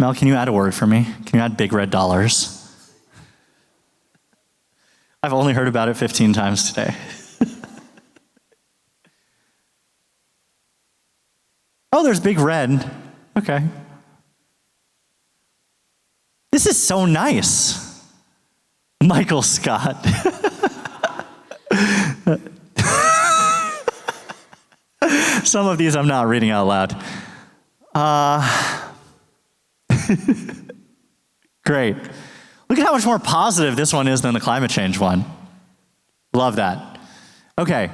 Mel, can you add a word for me? Can you add big red dollars? I've only heard about it 15 times today. Oh, there's big red. Okay. This is so nice. Michael Scott. Some of these I'm not reading out loud. Great. Look at how much more positive this one is than the climate change one. Love that. Okay.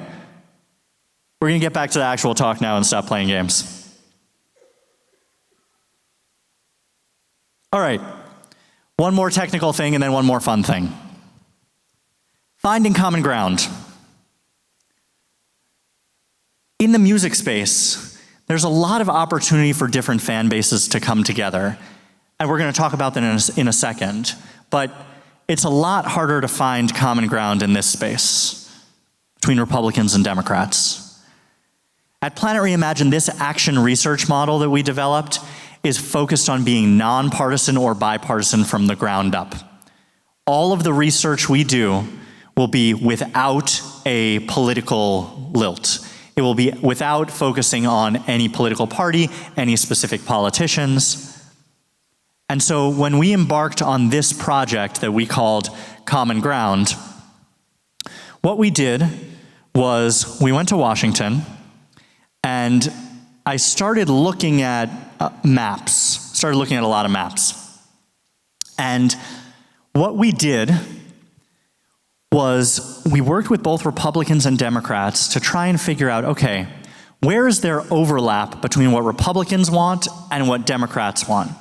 We're going to get back to the actual talk now and stop playing games. All right. One more technical thing and then one more fun thing. Finding common ground. In the music space, there's a lot of opportunity for different fan bases to come together. And we're going to talk about that in a second. But it's a lot harder to find common ground in this space between Republicans and Democrats. At Planet Reimagine, this action research model that we developed is focused on being nonpartisan or bipartisan from the ground up. All of the research we do will be without a political lilt. It will be without focusing on any political party, any specific politicians. And so when we embarked on this project that we called Common Ground, what we did was we went to Washington and I started looking at maps, started looking at a lot of maps. And what we did was we worked with both Republicans and Democrats to try and figure out, okay, where is there overlap between what Republicans want and what Democrats want?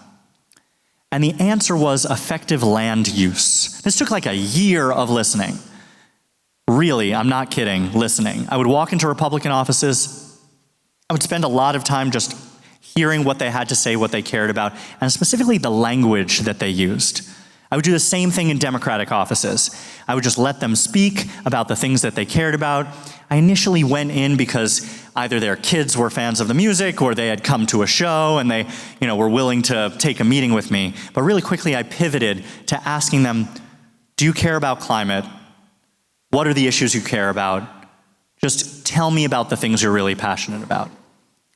And the answer was effective land use. This took like a year of listening. Really, I'm not kidding, listening. I would walk into Republican offices. I would spend a lot of time just hearing what they had to say, what they cared about, and specifically the language that they used. I would do the same thing in Democratic offices. I would just let them speak about the things that they cared about. I initially went in because either their kids were fans of the music or they had come to a show and they, were willing to take a meeting with me. But really quickly I pivoted to asking them, do you care about climate? What are the issues you care about? Just tell me about the things you're really passionate about.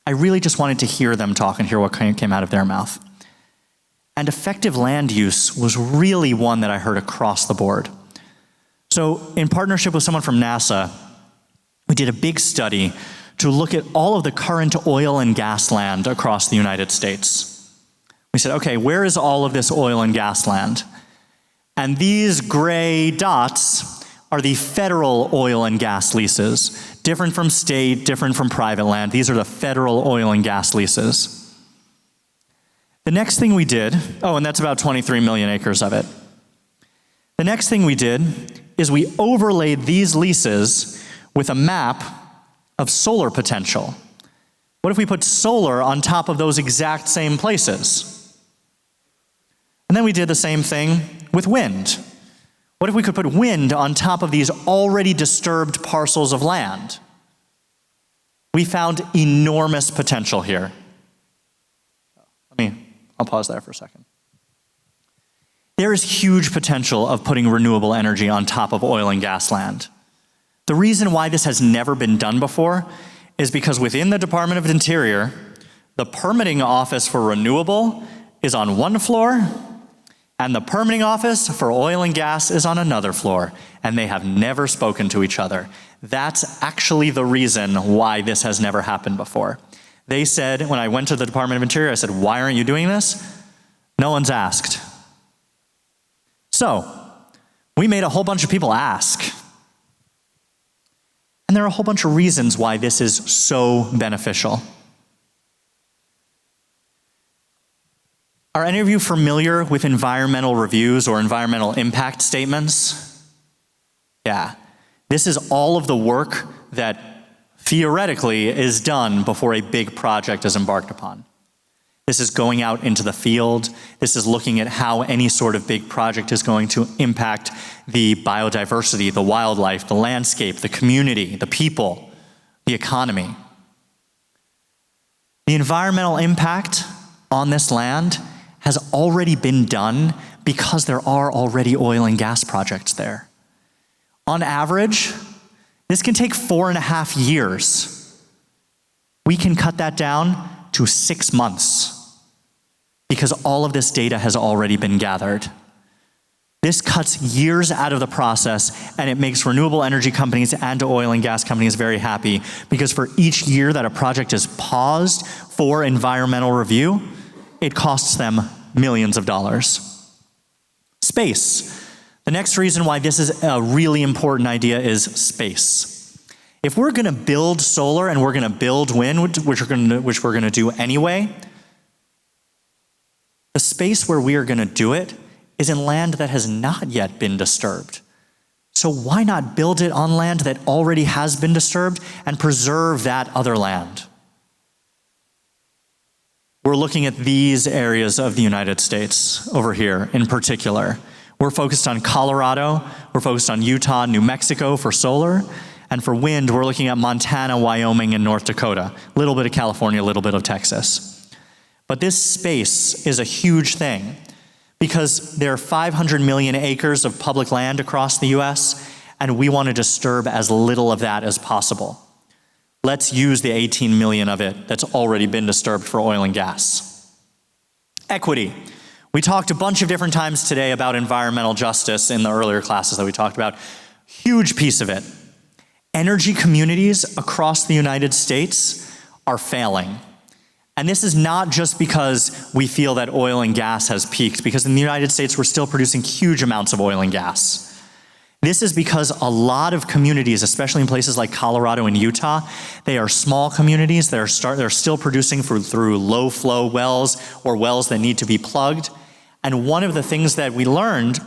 I really just wanted to hear them talk and hear what came out of their mouth. And effective land use was really one that I heard across the board. So in partnership with someone from NASA, we did a big study to look at all of the current oil and gas land across the United States. We said, okay, where is all of this oil and gas land? And these gray dots are the federal oil and gas leases, different from state, different from private land. These are the federal oil and gas leases. The next thing we did, and that's about 23 million acres of it. The next thing we did is we overlaid these leases with a map of solar potential. What if we put solar on top of those exact same places? And then we did the same thing with wind. What if we could put wind on top of these already disturbed parcels of land? We found enormous potential here. I'll pause there for a second. There is huge potential of putting renewable energy on top of oil and gas land. The reason why this has never been done before is because within the Department of Interior, the permitting office for renewable is on one floor, and the permitting office for oil and gas is on another floor, and they have never spoken to each other. That's actually the reason why this has never happened before. They said, when I went to the Department of Interior, I said, why aren't you doing this? No one's asked. So, we made a whole bunch of people ask. And there are a whole bunch of reasons why this is so beneficial. Are any of you familiar with environmental reviews or environmental impact statements? Yeah. This is all of the work that theoretically is done before a big project is embarked upon. This is going out into the field. This is looking at how any sort of big project is going to impact the biodiversity, the wildlife, the landscape, the community, the people, the economy. The environmental impact on this land has already been done because there are already oil and gas projects there. On average, this can take 4.5 years. We can cut that down to 6 months because all of this data has already been gathered. This cuts years out of the process, and it makes renewable energy companies and oil and gas companies very happy, because for each year that a project is paused for environmental review, it costs them millions of dollars. Space. The next reason why this is a really important idea is space. If we're going to build solar and we're going to build wind, which we're going to do anyway, the space where we are going to do it is in land that has not yet been disturbed. So why not build it on land that already has been disturbed and preserve that other land? We're looking at these areas of the United States over here in particular. We're focused on Colorado, we're focused on Utah, New Mexico for solar, and for wind, we're looking at Montana, Wyoming, and North Dakota. A little bit of California, a little bit of Texas. But this space is a huge thing, because there are 500 million acres of public land across the US, and we want to disturb as little of that as possible. Let's use the 18 million of it that's already been disturbed for oil and gas. Equity. We talked a bunch of different times today about environmental justice in the earlier classes that we talked about. Huge piece of it. Energy communities across the United States are failing. And this is not just because we feel that oil and gas has peaked, because in the United States, we're still producing huge amounts of oil and gas. This is because a lot of communities, especially in places like Colorado and Utah, they are small communities. They're still producing through low flow wells or wells that need to be plugged. And one of the things that we learned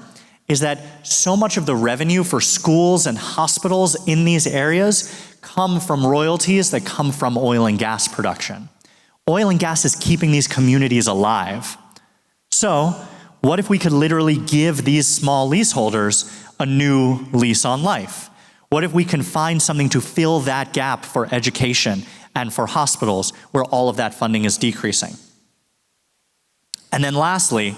is that so much of the revenue for schools and hospitals in these areas come from royalties that come from oil and gas production. Oil and gas is keeping these communities alive. So, what if we could literally give these small leaseholders a new lease on life? What if we can find something to fill that gap for education and for hospitals where all of that funding is decreasing? And then lastly,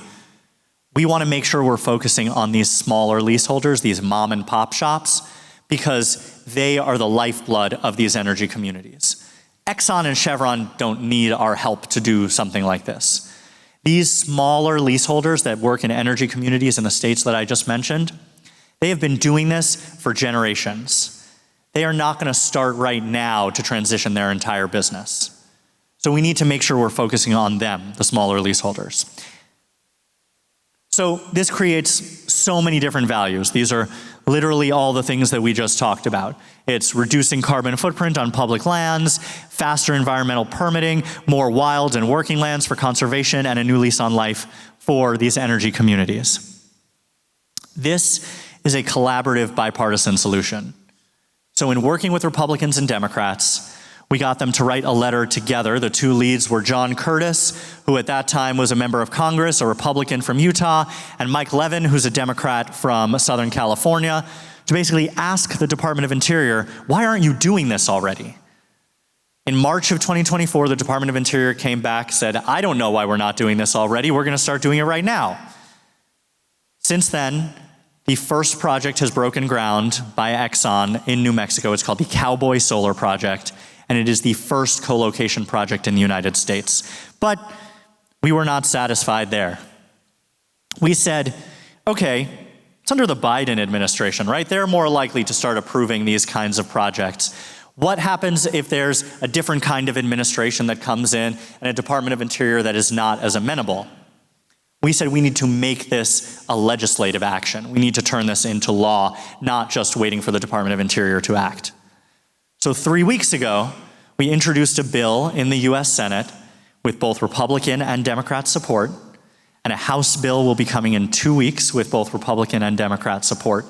we want to make sure we're focusing on these smaller leaseholders, these mom and pop shops, because they are the lifeblood of these energy communities. Exxon and Chevron don't need our help to do something like this. These smaller leaseholders that work in energy communities in the states that I just mentioned, they have been doing this for generations. They are not going to start right now to transition their entire business. So we need to make sure we're focusing on them, the smaller leaseholders. So this creates so many different values. These are literally all the things that we just talked about. It's reducing carbon footprint on public lands, faster environmental permitting, more wild and working lands for conservation, and a new lease on life for these energy communities. This is a collaborative bipartisan solution. So in working with Republicans and Democrats, we got them to write a letter together. The two leads were John Curtis, who at that time was a member of Congress, a Republican from Utah, and Mike Levin, who's a Democrat from Southern California, to basically ask the Department of Interior, why aren't you doing this already? In March of 2024, the Department of Interior came back, said, I don't know why we're not doing this already. We're going to start doing it right now. Since then, the first project has broken ground by Exxon in New Mexico. It's called the Cowboy Solar Project, and it is the first co-location project in the United States. But we were not satisfied there. We said, okay, it's under the Biden administration, right? They're more likely to start approving these kinds of projects. What happens if there's a different kind of administration that comes in and a Department of Interior that is not as amenable? We said we need to make this a legislative action. We need to turn this into law, not just waiting for the Department of Interior to act. So 3 weeks ago, we introduced a bill in the US Senate with both Republican and Democrat support, and a House bill will be coming in 2 weeks with both Republican and Democrat support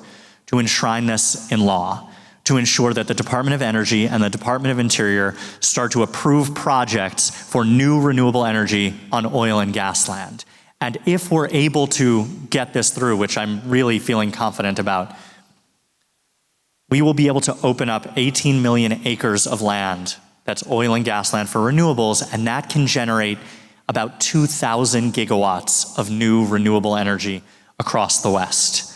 to enshrine this in law, to ensure that the Department of Energy and the Department of Interior start to approve projects for new renewable energy on oil and gas land. And if we're able to get this through, which I'm really feeling confident about, we will be able to open up 18 million acres of land that's oil and gas land for renewables, and that can generate about 2,000 gigawatts of new renewable energy across the West.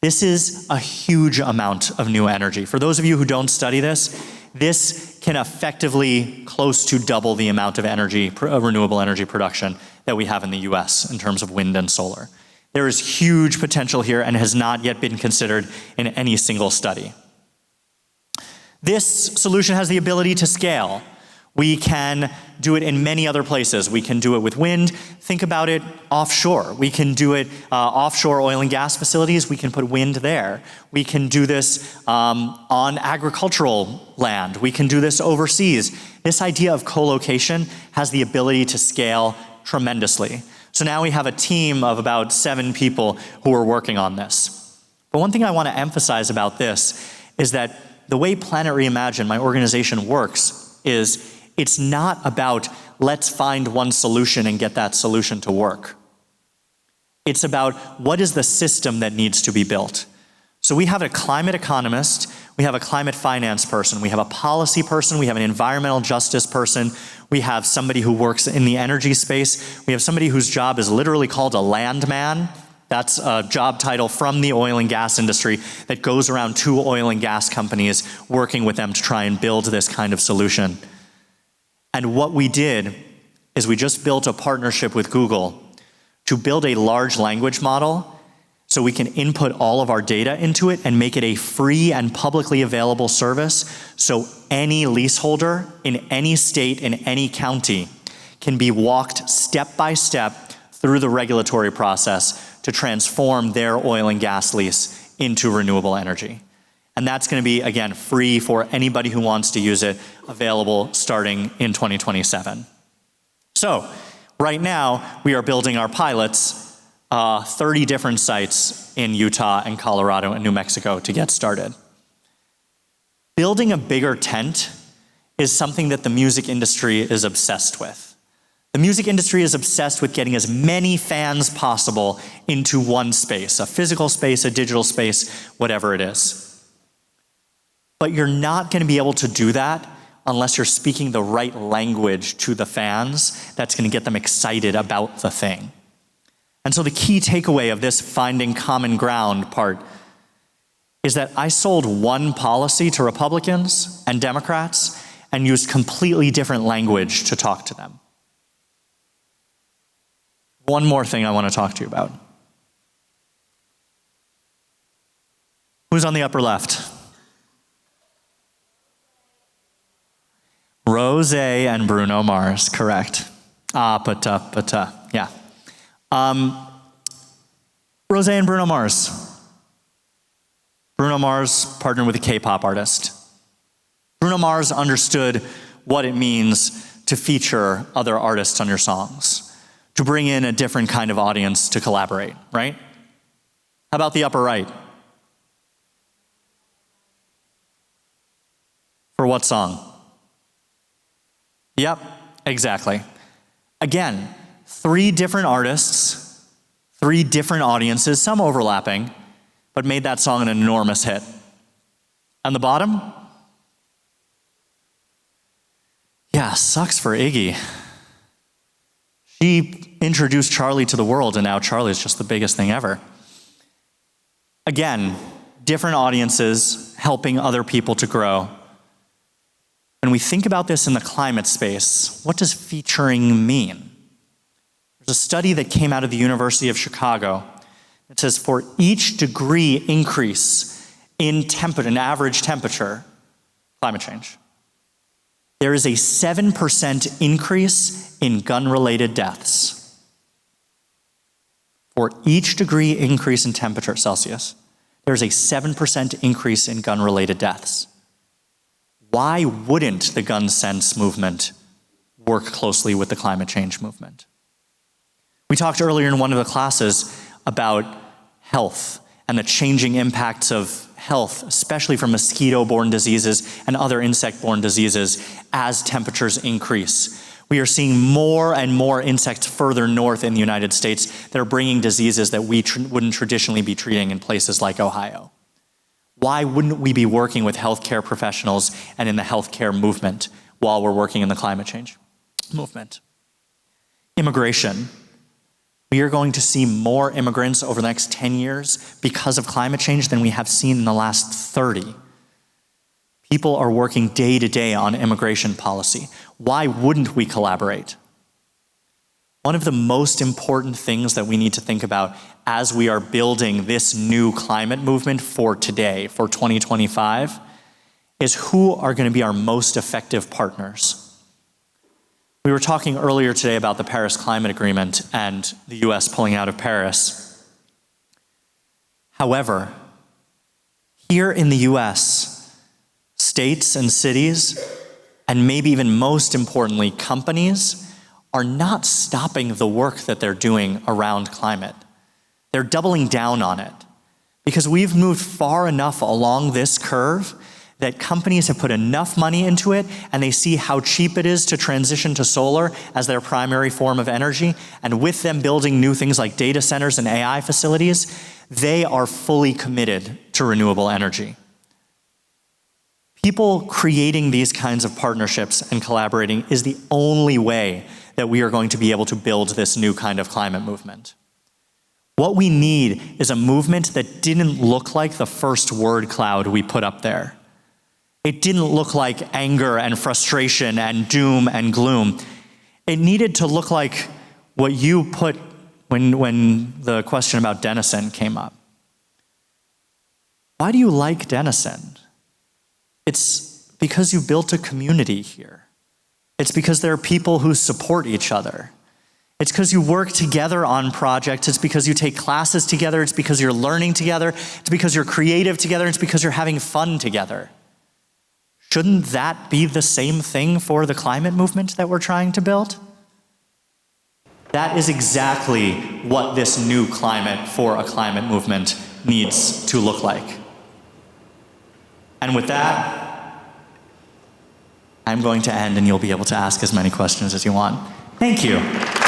This is a huge amount of new energy. For those of you who don't study this can effectively close to double the amount of energy, renewable energy production that we have in the US in terms of wind and solar. There is huge potential here and has not yet been considered in any single study. This solution has the ability to scale. We can do it in many other places. We can do it with wind. Think about it offshore. We can do it offshore oil and gas facilities. We can put wind there. We can do this on agricultural land. We can do this overseas. This idea of co-location has the ability to scale tremendously. So now we have a team of about 7 people who are working on this. But one thing I want to emphasize about this is that the way Planet Reimagine, my organization, works is it's not about let's find one solution and get that solution to work. It's about what is the system that needs to be built. So we have a climate economist, we have a climate finance person, we have a policy person, we have an environmental justice person, we have somebody who works in the energy space, we have somebody whose job is literally called a landman. That's a job title from the oil and gas industry that goes around to oil and gas companies working with them to try and build this kind of solution. And what we did is we just built a partnership with Google to build a large language model so we can input all of our data into it and make it a free and publicly available service so any leaseholder in any state, in any county, can be walked step by step through the regulatory process to transform their oil and gas lease into renewable energy. And that's going to be, again, free for anybody who wants to use it, available starting in 2027. So right now, we are building our pilots, 30 different sites in Utah and Colorado and New Mexico to get started. Building a bigger tent is something that the music industry is obsessed with. The music industry is obsessed with getting as many fans possible into one space, a physical space, a digital space, whatever it is. But you're not going to be able to do that unless you're speaking the right language to the fans that's going to get them excited about the thing. And so the key takeaway of this finding common ground part is that I sold one policy to Republicans and Democrats and used completely different language to talk to them. One more thing I want to talk to you about. Who's on the upper left? Rose and Bruno Mars, correct. Yeah. Rose and Bruno Mars. Bruno Mars partnered with a K-pop artist. Bruno Mars understood what it means to feature other artists on your songs, to bring in a different kind of audience to collaborate, right? How about the upper right? For what song? Yep, exactly. Again, 3 different artists, 3 different audiences, some overlapping, but made that song an enormous hit. And the bottom? Yeah, sucks for Iggy. She introduced Charlie to the world, and now Charlie's just the biggest thing ever. Again, different audiences helping other people to grow. When we think about this in the climate space, what does featuring mean? There's a study that came out of the University of Chicago that says for each degree increase in temperature, an average temperature, climate change, there is a 7% increase in gun-related deaths. For each degree increase in temperature Celsius, there's a 7% increase in gun-related deaths. Why wouldn't the gun sense movement work closely with the climate change movement? We talked earlier in one of the classes about health and the changing impacts of health, especially from mosquito-borne diseases and other insect-borne diseases as temperatures increase. We are seeing more and more insects further north in the United States that are bringing diseases that we wouldn't traditionally be treating in places like Ohio. Why wouldn't we be working with healthcare professionals and in the healthcare movement while we're working in the climate change movement? immigration. We are going to see more immigrants over the next 10 years because of climate change than we have seen in the last 30. People are working day to day on immigration policy. Why wouldn't we collaborate? One of the most important things that we need to think about as we are building this new climate movement for today, for 2025, is who are going to be our most effective partners. We were talking earlier today about the Paris Climate Agreement and the US pulling out of Paris. However, here in the US, states and cities, and maybe even most importantly, companies, are not stopping the work that they're doing around climate. They're doubling down on it because we've moved far enough along this curve that companies have put enough money into it and they see how cheap it is to transition to solar as their primary form of energy. And with them building new things like data centers and AI facilities, they are fully committed to renewable energy. People creating these kinds of partnerships and collaborating is the only way that we are going to be able to build this new kind of climate movement. What we need is a movement that didn't look like the first word cloud we put up there. It didn't look like anger and frustration and doom and gloom. It needed to look like what you put when the question about Denison came up. Why do you like Denison? It's because you built a community here. It's because there are people who support each other. It's because you work together on projects. It's because you take classes together. It's because you're learning together. It's because you're creative together. It's because you're having fun together. Shouldn't that be the same thing for the climate movement that we're trying to build? That is exactly what this new climate for a climate movement needs to look like. And with that, I'm going to end and you'll be able to ask as many questions as you want. Thank you.